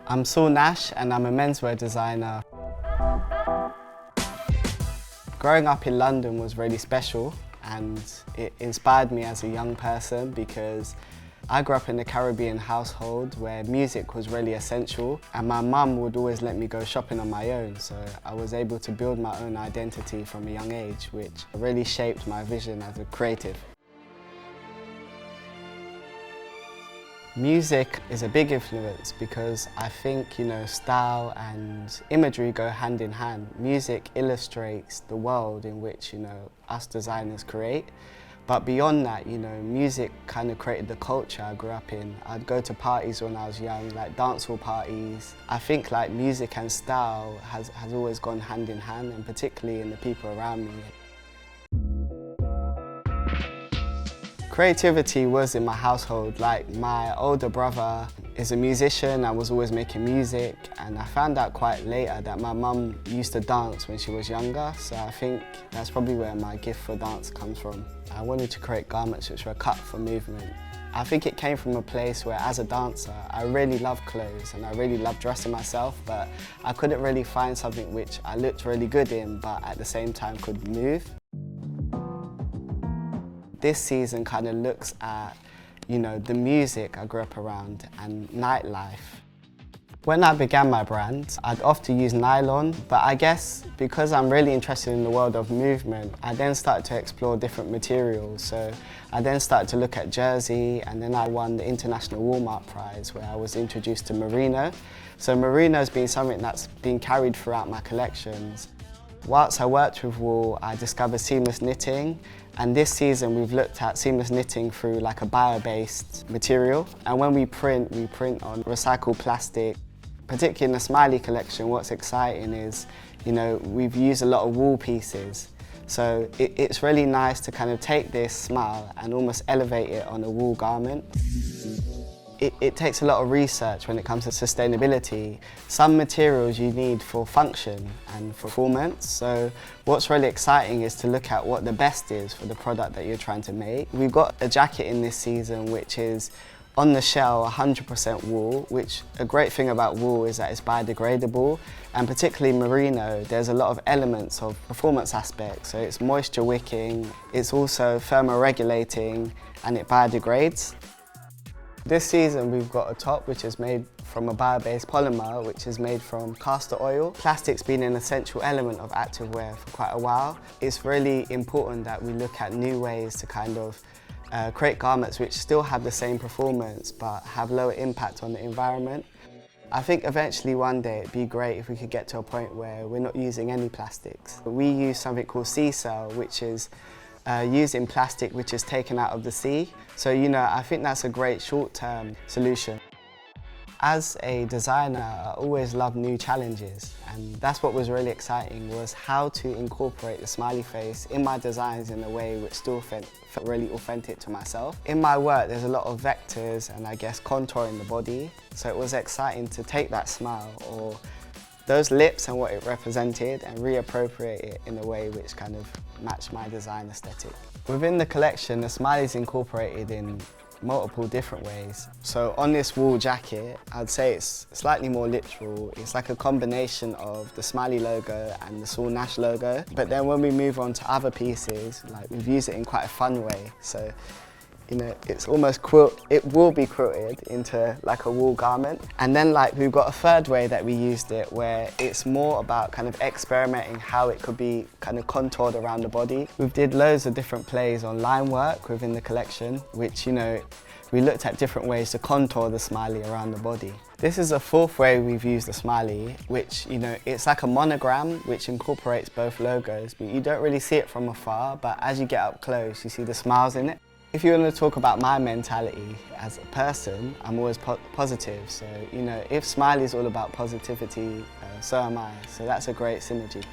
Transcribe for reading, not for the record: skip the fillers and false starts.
I'm Saul Nash and I'm a menswear designer. Growing up in London was really special and it inspired me as a young person because I grew up in a Caribbean household where music was really essential, and my mum would always let me go shopping on my own, so I was able to build my own identity from a young age, which really shaped my vision as a creative. Music is a big influence because I think, style and imagery go hand in hand. Music illustrates the world in which, us designers create. But beyond that, music kind of created the culture I grew up in. I'd go to parties when I was young, like dancehall parties. I think like music and style has always gone hand in hand, and particularly in the people around me. Creativity was in my household. Like, my older brother is a musician and was always making music, and I found out quite later that my mum used to dance when she was younger, so I think that's probably where my gift for dance comes from. I wanted to create garments which were cut for movement. I think it came from a place where, as a dancer, I really loved clothes and I really loved dressing myself, but I couldn't really find something which I looked really good in but at the same time could move. This season kind of looks at, the music I grew up around and nightlife. When I began my brand, I'd often use nylon, but I guess because I'm really interested in the world of movement, I then started to explore different materials. So I then started to look at jersey, and then I won the International Walmart Prize where I was introduced to merino. So merino's been something that's been carried throughout my collections. Whilst I worked with wool, I discovered seamless knitting, and this season we've looked at seamless knitting through like a bio-based material. And when we print on recycled plastic. Particularly in the Smiley collection, what's exciting is, we've used a lot of wool pieces. So it's really nice to kind of take this smile and almost elevate it on a wool garment. It takes a lot of research when it comes to sustainability. Some materials you need for function and for performance. So what's really exciting is to look at what the best is for the product that you're trying to make. We've got a jacket in this season which is on the shell 100% wool, which a great thing about wool is that it's biodegradable, and particularly merino, there's a lot of elements of performance aspects. So it's moisture wicking, it's also thermoregulating, and it biodegrades. This season we've got a top which is made from a bio-based polymer which is made from castor oil. Plastic's been an essential element of activewear for quite a while. It's really important that we look at new ways to kind of create garments which still have the same performance but have lower impact on the environment. I think eventually one day it'd be great if we could get to a point where we're not using any plastics. We use something called sea cell, which is using plastic which is taken out of the sea. So I think that's a great short-term solution. As a designer, I always love new challenges, and that's what was really exciting, was how to incorporate the smiley face in my designs in a way which still felt really authentic to myself. In my work, there's a lot of vectors and I guess contouring the body, so it was exciting to take that smile or those lips and what it represented and reappropriate it in a way which kind of matched my design aesthetic. Within the collection, the smiley's incorporated in multiple different ways. So on this wool jacket, I'd say it's slightly more literal. It's like a combination of the Smiley logo and the Saul Nash logo. But then when we move on to other pieces, like we've used it in quite a fun way. So, it's almost it will be quilted into like a wool garment. And then we've got a third way that we used it where it's more about kind of experimenting how it could be kind of contoured around the body. We've did loads of different plays on line work within the collection, which, we looked at different ways to contour the smiley around the body. This is the fourth way we've used the smiley, which, it's like a monogram which incorporates both logos, but you don't really see it from afar, but as you get up close, you see the smiles in it. If you want to talk about my mentality as a person, I'm always positive. So, if Smiley's all about positivity, so am I. So that's a great synergy.